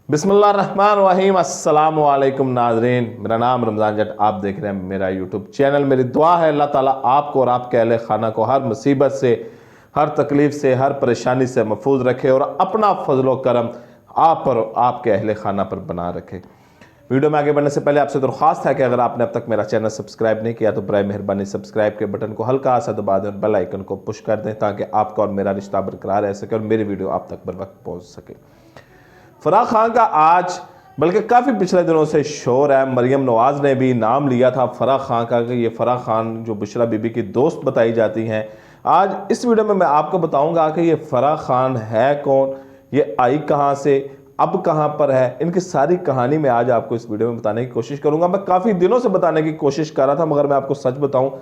बिस्मिल्लाहिर्रहमानिर्रहीम। अस्सलाम वालेकुम नाज़रीन, मेरा नाम रमज़ान जट, आप देख रहे हैं मेरा यूट्यूब चैनल। मेरी दुआ है अल्लाह ताला आपको और आपके अहले खाना को हर मुसीबत से, हर तकलीफ़ से, हर परेशानी से महफूज रखे और अपना फजलो करम आप पर आपके अहले खाना पर बना रखे। वीडियो में आगे बढ़ने से पहले आपसे दरख्वास्त है कि अगर आपने अब तक मेरा चैनल सब्सक्राइब नहीं किया तो बराए मेहरबानी सब्सक्राइब के बटन को हल्का सा दबा दें और बेल आइकन को पुश कर दें ताकि आपका और मेरा रिश्ता बरकरार रह सके और मेरी वीडियो आप तक बर वक्त पहुँच सके। फराह खान का आज बल्कि काफ़ी पिछले दिनों से शोर है। मरियम नवाज़ ने भी नाम लिया था फराह खान का कि ये फराह खान जो बुशरा बीबी की दोस्त बताई जाती हैं। आज इस वीडियो में मैं आपको बताऊंगा कि ये फराह खान है कौन, ये आई कहाँ से, अब कहाँ पर है, इनकी सारी कहानी मैं आज आपको इस वीडियो में बताने की कोशिश करूँगा। मैं काफ़ी दिनों से बताने की कोशिश कर रहा था मगर मैं आपको सच बताऊँ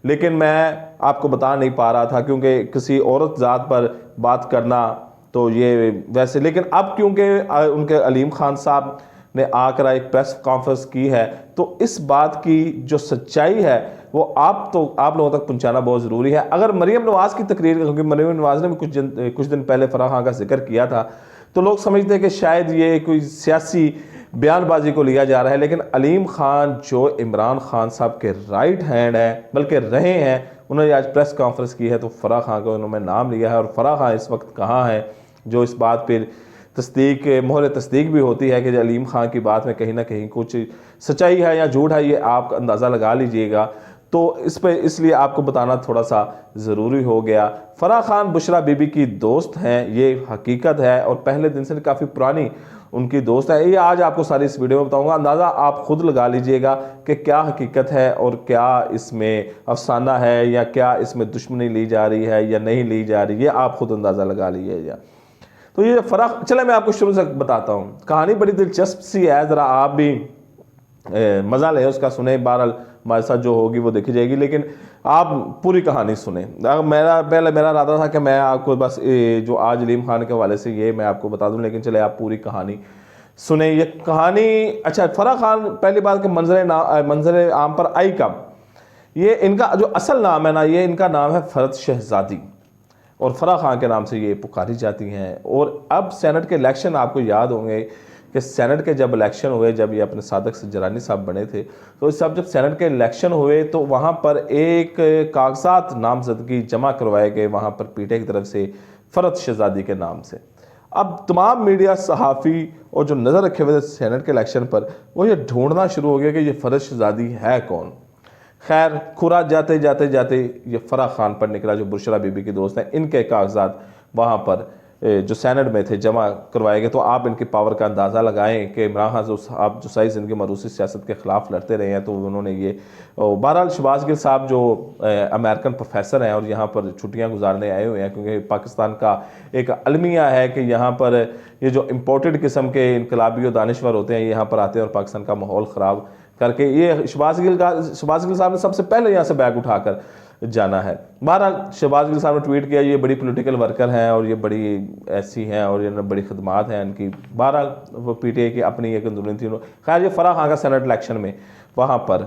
लेकिन मैं आपको बता नहीं पा रहा था क्योंकि किसी औरत ज़ात पर बात करना तो ये वैसे, लेकिन अब क्योंकि उनके अलीम खान साहब ने आकर एक प्रेस कॉन्फ्रेंस की है तो इस बात की जो सच्चाई है वो आप लोगों तक पहुंचाना बहुत ज़रूरी है। अगर मरियम नवाज़ की तकरीर, क्योंकि मरियम नवाज़ ने भी कुछ दिन पहले फराह खान का जिक्र किया था तो लोग समझते हैं कि शायद ये कोई सियासी बयानबाजी को लिया जा रहा है, लेकिन अलीम खान जो इमरान खान साहब के राइट हैंड है बल्कि रहे हैं, उन्होंने आज प्रेस कॉन्फ्रेंस की है तो फराह खान का उन्होंने नाम लिया है। और फराह खान इस वक्त कहाँ है, जो इस बात पर तस्दीक मोहर तस्दीक भी होती है कि अलीम खान की बात में कहीं ना कहीं कुछ सच्चाई है या झूठ है, ये आप अंदाज़ा लगा लीजिएगा। तो इस पर इसलिए आपको बताना थोड़ा सा ज़रूरी हो गया। फराह खान बुशरा बीबी की दोस्त हैं, ये हकीकत है और पहले दिन से काफ़ी पुरानी उनकी दोस्त है। ये आज आपको सारी इस वीडियो में बताऊंगा, अंदाज़ा आप खुद लगा लीजिएगा कि क्या हकीकत है और क्या इसमें अफसाना है या क्या इसमें दुश्मनी ली जा रही है या नहीं ली जा रही है, आप खुद अंदाज़ा लगा लीजिएगा। तो ये फ़र्क, चले मैं आपको शुरू से बताता हूँ। कहानी बड़ी दिलचस्प सी है, ज़रा आप भी मज़ा लें उसका, सुने। बहरहाल हमारे साथ जो होगी वो देखी जाएगी, लेकिन आप पूरी कहानी सुने। मेरा इरादा था कि मैं आपको बस जो आज अलीम खान के हवाले से ये मैं आपको बता दूं, लेकिन चले आप पूरी कहानी सुने। ये कहानी, अच्छा, फराह खान पहली बात कि मंजर आम पर आई कब, ये इनका जो असल नाम है ना, ये इनका नाम है फ़रत शहज़ादी और फराह खान के नाम से ये पुकारी जाती हैं। और अब सेनेट के इलेक्शन, आपको याद होंगे कि सेनेट के जब इलेक्शन हुए, जब ये अपने सादक सजरानी साहब बने थे, तो इस सब जब सेनेट के इलेक्शन हुए तो वहाँ पर एक कागजात नामजदगी जमा करवाए गए वहाँ पर पीटीआई की तरफ से फ़रत शहज़ादी के नाम से। अब तमाम मीडिया, सहाफ़ी और जो नज़र रखे हुए थे सेनेट के इलेक्शन पर, वो ये ढूंढना शुरू हो गया कि ये फ़रत शहज़ादी है कौन। खैर, खुरा जाते जाते जाते ये फराह खान पर निकला जो बुशरा बीबी की दोस्त हैं। इनके कागजात वहाँ पर जो सेनेट में थे जमा करवाए गए। तो आप इनकी पावर का अंदाज़ा लगाएं कि इमरान खान साहब जो सही ज़िंदगी मरूसी सियासत के ख़िलाफ़ लड़ते रहे हैं, तो उन्होंने ये बहरहाल शहबाज गिल साहब जो अमेरिकन प्रोफेसर हैं और यहाँ पर छुट्टियाँ गुजारने आए हुए हैं, क्योंकि पाकिस्तान का एक अलमिया है कि यहाँ पर ये जो इम्पोर्टेड किस्म के इनकलाबी और दानिश्वर होते हैं यहाँ पर आते हैं और पाकिस्तान का माहौल ख़राब करके, ये शहबाज गिल साहब ने सबसे पहले यहाँ से बैग उठाकर जाना है। बहरहाल शहबाज गिल साहब ने ट्वीट किया, ये बड़ी पॉलिटिकल वर्कर हैं और ये बड़ी ऐसी हैं और ये बड़ी खदमात हैं इनकी। बहरहाल वो पीटीआई की अपनी एक अंदरूनी थी। खैर, ये फराह खान का सेनेट इलेक्शन में वहाँ पर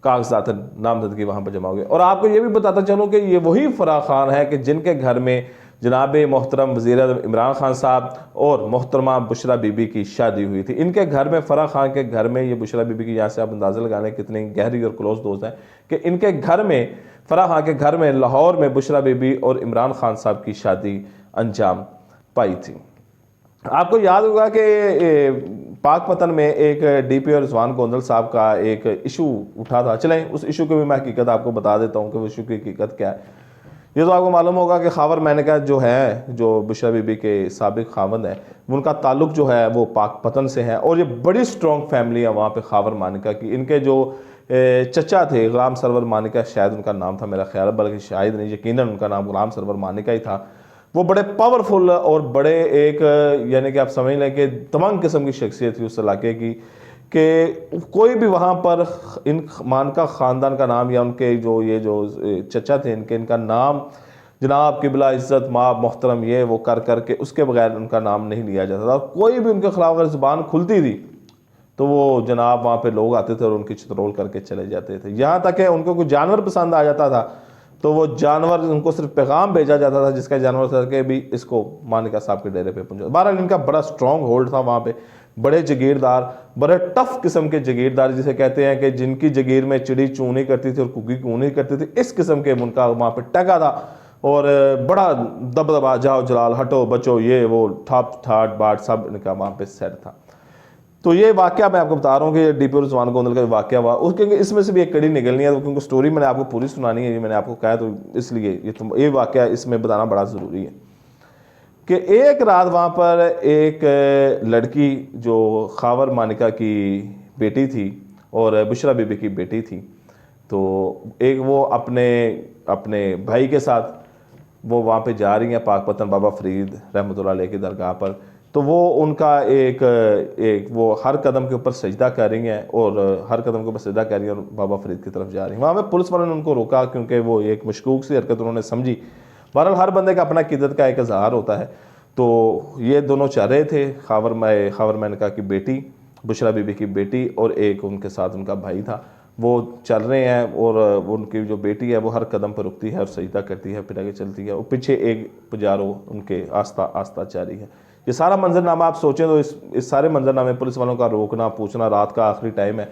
कागजात नामजदगी वहाँ पर जमा हो गई। और आपको ये भी बताता चलूँ कि ये वही फराह खान है कि जिनके घर में जनाब मोहतरम वज़ीर इमरान खान साहब और मोहतरमा बुशरा बीबी की शादी हुई थी। इनके घर में, फराह खान के घर में, ये बुशरा बीबी की, यहाँ से आप अंदाज़ा लगाने कितनी गहरी और क्लोज दोस्त हैं कि इनके घर में, फराह खान के घर में लाहौर में बुशरा बीबी और इमरान खान साहब की शादी अंजाम पाई थी। आपको याद होगा कि पाकपतन में एक डीपी और रिजवान गोंदल साहब का एक इशू उठा था। चलें उस इशू की भी मैं हकीकत आपको बता देता हूँ कि वो इशू की हकीकत क्या है। ये तो आपको मालूम होगा कि खावर मैनिका जो है, जो बुशरा बीबी के साबिक खावंद है, उनका ताल्लुक जो है वो पाकपतन से है और ये बड़ी स्ट्रॉन्ग फैमिली है वहाँ पे खावर मानिका की। इनके जो चचा थे गुलाम सरवर मानिका, शायद उनका नाम था, मेरा ख्याल, बल्कि शायद नहीं, यकीनन उनका नाम गुलाम सरवर मानिका ही था। वो बड़े पावरफुल और बड़े एक, यानी कि आप समझ लें कि तमाम किस्म की शख्सियत थी उस इलाके की, कि कोई भी वहाँ पर इन मानका ख़ानदान का नाम या उनके जो ये जो चचा थे इनका नाम जनाब किबला इज़्ज़त माँ मोहतरम ये वो कर के उसके बगैर उनका नाम नहीं लिया जाता था। कोई भी उनके खिलाफ अगर ज़ुबान खुलती थी तो वो जनाब वहाँ पे लोग आते थे और उनकी चित्रोल करके चले जाते थे। यहाँ तक कि उनको कोई जानवर पसंद आ जाता था तो वो जानवर, उनको सिर्फ पैगाम भेजा जाता था जिसका जानवर था कि भी इसको मानिका साहब के डेरे पे पहुंचा। बहरहाल इनका बड़ा स्ट्रॉन्ग होल्ड था वहाँ पे। बड़े जगीरदार, बड़े टफ किस्म के जगीरदार जिसे कहते हैं कि जिनकी जगीर में चिड़ी चूं नहीं करती थी और कुकी कूं नहीं करती थी, इस किस्म के उनका वहाँ पे टका था और बड़ा दबदबा, जाओ जलाल, हटो बचो, ये वो ठाप ठाट बाट सब इनका वहाँ पे सेट था। तो ये वाक़या मैं आपको बता रहा हूँ कि डीपी और रिजवान गोंदल का वाक़या हुआ, उसके इसमें से भी एक कड़ी निकलनी है, क्योंकि स्टोरी मैंने आपको पूरी सुनानी है, ये मैंने आपको कहा, तो इसलिए ये वाक़या इसमें बताना बड़ा ज़रूरी है कि एक रात वहाँ पर एक लड़की जो खावर मानिका की बेटी थी और बुशरा बीबी की बेटी थी, तो एक वो अपने भाई के साथ वो वहाँ पे जा रही हैं पाकपतन बाबा फरीद रहमतुल्लाह अलैह की दरगाह पर। तो वो उनका एक वो हर कदम के ऊपर सजदा कर रही हैं और हर कदम के ऊपर सजदा कर रही हैं और बाबा फरीद की तरफ जा रही हैं। वहाँ पे पुलिस वालों ने उनको रोका क्योंकि वो एक मशकूक सी हरकत उन्होंने समझी। बहरहाल हर बंदे का अपना किदत का एक इजहार होता है। तो ये दोनों चल रहे थे, खावर मैनका की बेटी, बुशरा बीबी की बेटी और एक उनके साथ उनका भाई था, वो चल रहे हैं और उनकी जो बेटी है वो हर कदम पर रुकती है और सजदा करती है, फिर आगे चलती है और पीछे एक पुजारो उनके आस्ता आस्ता जारी है। ये सारा मंजरनामा आप सोचें तो इस सारे मंजरनामे पुलिस वालों का रोकना पूछना, रात का आखिरी टाइम है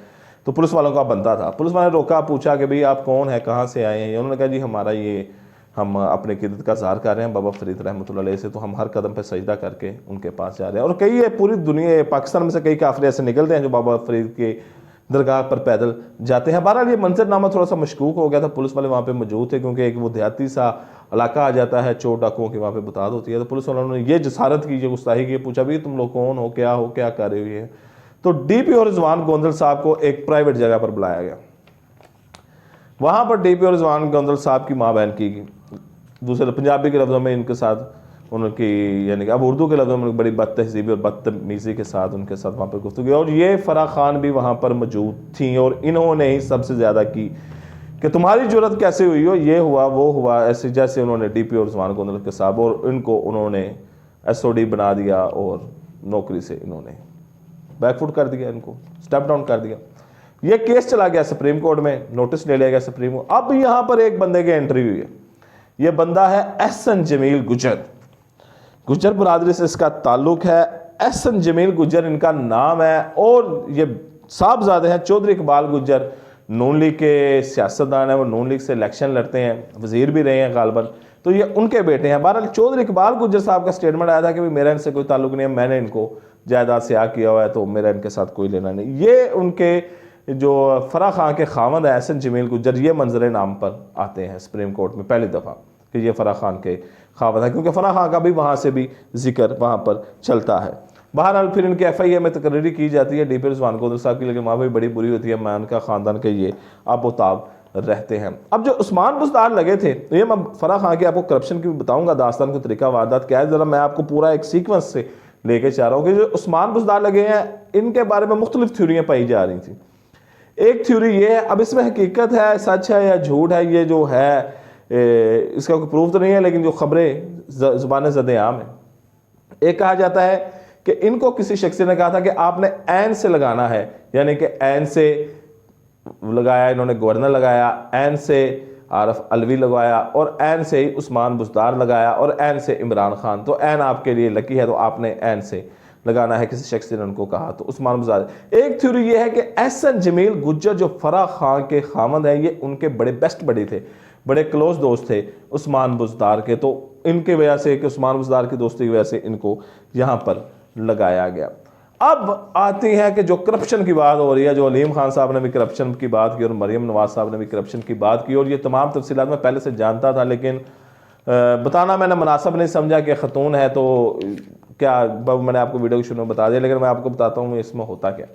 तो पुलिस वालों का बनता था। पुलिस वालों ने रोका, पूछा कि भाई आप कौन है, कहाँ से आए हैं। उन्होंने कहा जी हमारा ये हम अपने किदत का इज़हार कर रहे हैं बाबा फरीद रहमतुल्लाह अलैह से, तो हम हर कदम पर सजदा करके उनके पास जा रहे हैं। और कई है पूरी दुनिया पाकिस्तान में से कई काफिले ऐसे निकलते हैं जो बाबा फरीद के दरगाह पर पैदल जाते हैं। बहरहाल ये मंजरनामा थोड़ा सा मशकूक हो गया था, पुलिस वाले वहाँ पे मौजूद थे क्योंकि एक वो देहाती सा इलाका आ जाता है, चोर डाकुओं की वहाँ पे बतात होती है। तो पुलिस वालों ने ये जसारत की, ये गुस्ताही की, पूछा भी तुम लोग कौन हो, क्या कर रहे हो ये। तो डीपी और रिजवान गोंदल साहब को एक प्राइवेट जगह पर बुलाया गया। वहाँ पर डीपी और रिजवान गोंदल साहब की माँ बहन की दूसरे पंजाबी के लफ्ज़ों में इनके साथ उनकी, यानी कि अब उर्दू के लफ्ज़ों में बड़ी बदतहजीबी और बदतमीज़ी के साथ उनके साथ वहाँ पर गुफ्तगू की। और ये फराह खान भी वहाँ पर मौजूद थी और इन्होंने ही सबसे ज़्यादा की कि तुम्हारी जरूरत कैसे हुई हो, ये हुआ वो हुआ, ऐसे जैसे उन्होंने डीपी और रिजवान गोंदल के साहब और इनको उन्होंने एसओडी बना दिया और नौकरी से इन्होंने बैकफुट कर दिया, इनको स्टेप डाउन कर दिया। ये केस चला गया सुप्रीम कोर्ट में, नोटिस ले लिया गया सुप्रीम कोर्ट। अब यहाँ पर एक बंदे की एंट्री हुई है, ये बंदा है एहसन जमील गुजर बरादरी से इसका ताल्लुक है। एहसन जमील गुजर इनका नाम है और ये साहबजादे हैं चौधरी इकबाल गुजर, नून लीग के सियासतदान है, वो नून लीग से इलेक्शन लड़ते हैं, वजीर भी रहे हैं गालबन, तो ये उनके बेटे हैं। बहरहाल चौधरी इकबाल गुजर साहब का स्टेटमेंट आया था कि मेरा इनसे कोई ताल्लुक नहीं है, मैंने इनको जायदाद से आ किया हुआ है तो मेरा इनके साथ कोई लेना नहीं। ये उनके जो फराह खान के खामद है एहसन जमील गुजर, ये मंजर नाम पर आते हैं सुप्रीम कोर्ट में पहली दफ़ा कि ये फराह खान के खामद है, क्योंकि फराह खान का भी वहाँ से भी जिक्र वहाँ पर चलता है। बहरहाल फिर इनके FIA में तकरीरी की जाती है डीपी रिजवान गोंदल साहब की, लेकिन वहाँ भी बड़ी बुरी होती है, मैं उनका ख़ानदान के ये आबोताब रहते हैं। अब जो उस्मान बुज़दार लगे थे, तो ये मैं फराह खान के आपको करप्शन की बताऊँगा, दास्तान को तरीका वारदात क्या है, ज़रा मैं आपको पूरा एक सीक्वेंस से लेके चाह रहा हूँ कि जो उस्मान बुज़दार लगे हैं इनके बारे में मुख्तलिफ थ्योरियाँ पाई जा रही थी। एक थ्योरी ये है, अब इसमें हकीकत है, सच है या झूठ है, ये जो है इसका कोई प्रूफ तो नहीं है, लेकिन जो खबरें ज़ुबान ज़द-ए-आम है, एक कहा जाता है कि इनको किसी शख्स ने कहा था कि आपने ऐन से लगाना है, यानी कि ऐन से लगाया, इन्होंने गवर्नर लगाया, ऐन से आरफ अलवी लगाया और ऐन से ही उस्मान बुज़दार लगाया और ऐन से इमरान खान, तो ऐन आपके लिए लकी है तो आपने ऐन से लगाना है, किसी शख्स ने उनको कहा, तो उस्मान बुज़दार। एक थ्योरी ये है कि एहसन जमील गुज्जर जो फराह खान के खामद हैं, ये उनके बड़े बेस्ट बडी थे, बड़े क्लोज दोस्त थे उस्मान बुज़दार के, तो इनके वजह से कि उस्मान बुज़दार की दोस्ती की वजह से इनको यहाँ पर लगाया गया। अब आती है कि जो करप्शन की बात हो रही है, जो अलीम खान साहब ने भी करप्शन की बात की और मरियम नवाज साहब ने भी करप्शन की बात की, और ये तमाम तफसीलात मैं पहले से जानता था, लेकिन बताना मैंने मुनासिब नहीं समझा कि खतून है तो क्या, मैंने आपको वीडियो के शुरू में बता दिया, लेकिन मैं आपको बताता हूँ इसमें होता क्या।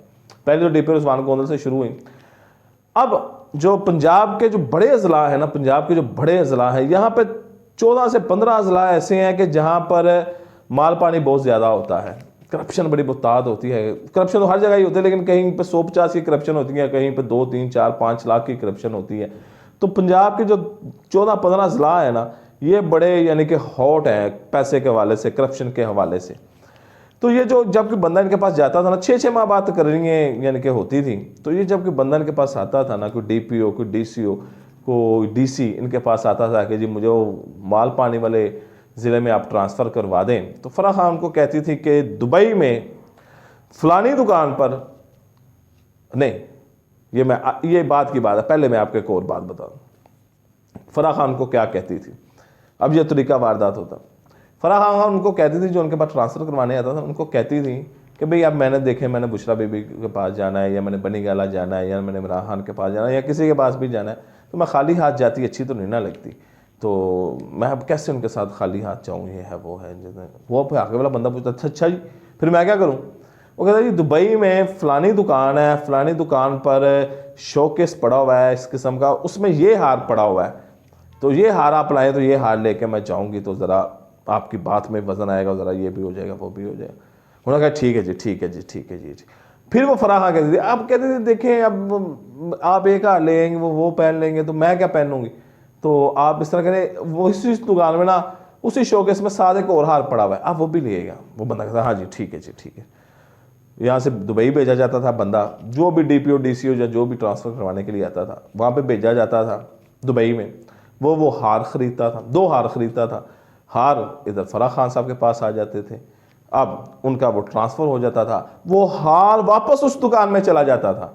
पहले जो डीपी रिजवान गोंदल से शुरू हुई, अब जो पंजाब के जो बड़े अजला है ना, पंजाब के जो बड़े अजला है, यहाँ पे 14 से 15 अजला ऐसे हैं कि जहाँ पर माल पानी बहुत ज़्यादा होता है, करप्शन बड़ी बहुतात होती है। करप्शन तो हर जगह ही होती है, लेकिन कहीं पे 150 की करप्शन होती है, कहीं पे 2, 3, 4, 5 लाख की करप्शन होती है। तो पंजाब के जो 14-15 अजला है ना, ये बड़े यानी कि हॉट हैं पैसे के हवाले से, करप्शन के हवाले से। तो ये जो जब कोई बंदा इनके पास जाता था ना, 6-6 माह बाद तकरीरें यानी कि होती थी, तो ये जब कोई बंदा इनके पास आता था ना, कोई DPO, कोई DCO, कोई DC इनके पास आता था कि जी मुझे वो माल पानी वाले ज़िले में आप ट्रांसफ़र करवा दें, तो फराह खान को कहती थी कि दुबई में फलानी दुकान पर नहीं, ये बात की बात है। पहले मैं आपको एक और बात बता दूं, फराह खान को क्या कहती थी, अब ये तरीका वारदात होता। फराह खान उनको कहती थी, जो उनके पास ट्रांसफ़र करवाने आता था, उनको कहती थी कि भाई अब मैंने देखे, मैंने बुशरा बीबी के पास जाना है, या मैंने बनी गाला जाना है, या मैंने इमरान खान के पास जाना है, या किसी के पास भी जाना है, तो मैं खाली हाथ जाती अच्छी तो नहीं ना लगती, तो मैं अब कैसे उनके साथ खाली हाथ जाऊँ, ये है वो है। वो फिर आगे वाला बंदा पूछता अच्छा जी फिर मैं क्या करूँ। वो कहता जी दुबई में फ़लानी दुकान है, फ़लानी दुकान पर शोकेस पड़ा हुआ है इस किस्म का, उसमें ये हार पड़ा हुआ है, तो ये हार आप लाएँ तो ये हार लेके मैं जाऊँगी तो ज़रा आपकी बात में वज़न आएगा, ज़रा ये भी हो जाएगा वो भी हो जाएगा। उन्होंने कहा ठीक है जी ठीक है जी ठीक है जी। फिर वो फराह खान कहती थी, आप कहते थे देखें अब आप एक हार लेंगे, वो पहन लेंगे तो मैं क्या पहनूंगी, तो आप इस तरह करें, वो इसी दुकान में ना उसी शोकेस में साथ एक और हार पड़ा हुआ है, आप वो भी लिएगा। वो बंदा कहता हाँ जी ठीक है जी ठीक है। यहाँ से दुबई भेजा जाता था बंदा, जो भी DPO DCO या जो भी ट्रांसफ़र करवाने के लिए आता था वहाँ पे भेजा जाता था दुबई में, वो हार ख़रीदता था, 2 हार ख़रीदता था। हार इधर फराह खान साहब के पास आ जाते थे, अब उनका वो ट्रांसफ़र हो जाता था, वो हार वापस उस दुकान में चला जाता था,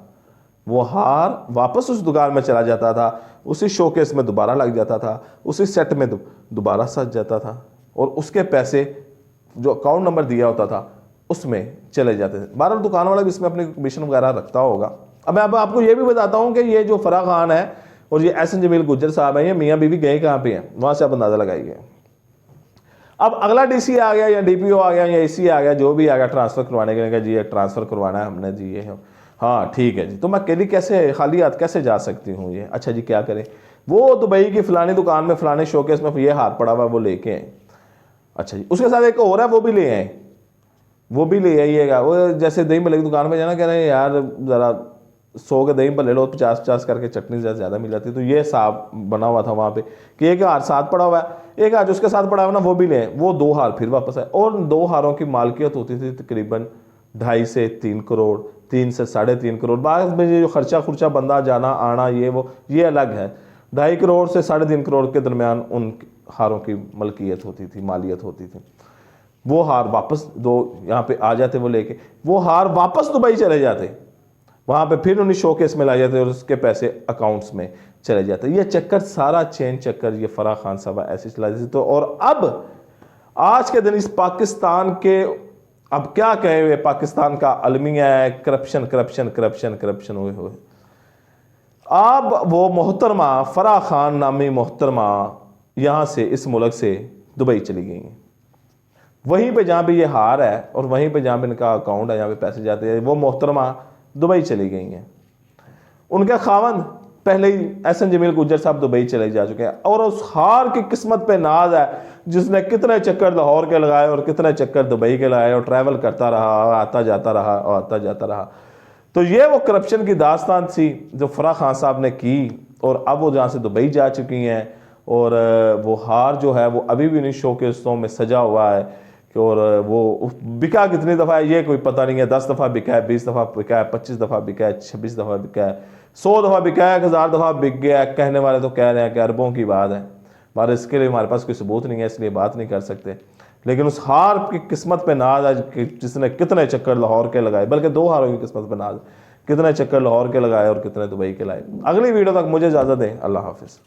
वो हार वापस उस दुकान में चला जाता था, उसी शोकेस में दोबारा लग जाता था, उसी सेट में दोबारा सज जाता था, और उसके पैसे जो अकाउंट नंबर दिया होता था उसमें चले जाते थे। बहरहाल दुकान वाला भी इसमें अपनी कमीशन वगैरह रखता होगा। अब मैं आपको ये भी बताता हूँ कि ये जो फराह खान है और ये एहसन जमील गुज्जर साहब हैं, ये मियाँ बीवी गए कहाँ पे हैं, वहाँ से आप अंदाज़ा लगाइए। अब अगला DC आ गया या DPO आ गया या AC आ गया, जो भी आ गया ट्रांसफ़र करवाने के लिए, जी ये ट्रांसफ़र करवाना है हमने जी, ये हाँ ठीक है जी, तो मैं अकेली कैसे खाली हाथ कैसे जा सकती हूँ ये, अच्छा जी क्या करें, वो दुबई की फ़लानी दुकान में फ़लाने शोकेस में ये हाथ पड़ा हुआ वो लेके आए, अच्छा जी उसके साथ एक और है वो भी ले आए, वो भी ले आइएगा। वो जैसे दही भल्ले की दुकान में जाना, कह रहे हैं यार ज़रा 100 के दही भल्ले लो, 50-50 करके चटनी ज़्यादा मिल जाती है, तो ये हिसाब बना हुआ था वहाँ पे कि एक हार साथ पड़ा हुआ है, एक हार उसके साथ पड़ा हुआ ना वो भी लें, वो 2 हार फिर वापस आए। और 2 हारों की मालकियत होती थी तकरीबन 2.5 से 3 करोड़, 3 से 3.5 करोड़। बाद में जो खर्चा बंदा जाना आना ये अलग है। 2.5 करोड़ से 3.5 करोड़ के दरमियान उन हारों की मलकियत होती थी, मालियत होती थी। वो हार वापस यहाँ पे आ जाते, वो लेके वो हार वापस दुबई चले जाते, वहाँ पे फिर उन्हें शोकेस में ला जाते और उसके पैसे अकाउंट्स में चले जाते। ये चक्कर सारा चेन चक्कर ये फराह खान साहब ऐसे चला देते। तो और अब आज के दिन इस पाकिस्तान के, अब क्या कहे हुए, पाकिस्तान का अलमिया है करप्शन करप्शन करप्शन करप्शन हुए। अब वो मोहतरमा फराह खान नामी मोहतरमा यहाँ से इस मुल्क से दुबई चली गई हैं, वहीं पे जहाँ पे ये हार है और वहीं पे जहाँ पे इनका अकाउंट है, जहाँ पे पैसे जाते हैं, वो मोहतरमा दुबई चली गई हैं। उनका खावंद पहले ही एहसन जमील गुज्जर साहब दुबई चले जा चुके हैं, और उस हार की किस्मत पे नाज है जिसने कितने चक्कर लाहौर के लगाए और कितने चक्कर दुबई के लगाए, और ट्रैवल करता रहा, आता जाता रहा और आता जाता रहा। तो ये वो करप्शन की दास्तान थी जो फराह खान साहब ने की, और अब वो जहाँ से दुबई जा चुकी हैं, और वो हार जो है वो अभी भी उन्हीं शोकेसों में सजा हुआ है, और वो बिका कितनी दफ़ा है ये कोई पता नहीं है, 10 दफ़ा बिका है, 20 दफ़ा बिका है, 25 दफ़ा बिका है, 26 दफ़ा बिका है, 100 दफ़ा बिका है, 1000 दफ़ा बिक गया है। कहने वाले तो कह रहे हैं कि अरबों की बात है, पर इसके लिए हमारे पास कोई सबूत नहीं है, इसलिए बात नहीं कर सकते। लेकिन उस हार की किस्मत पे नाज आज जिसने कितने चक्कर लाहौर के लगाए, बल्कि 2 हारों की किस्मत पे नाज, कितने चक्कर लाहौर के लगाए और कितने दुबई के लाए। अगली वीडियो तक मुझे इजाज़त दें, अल्लाह हाफिज़।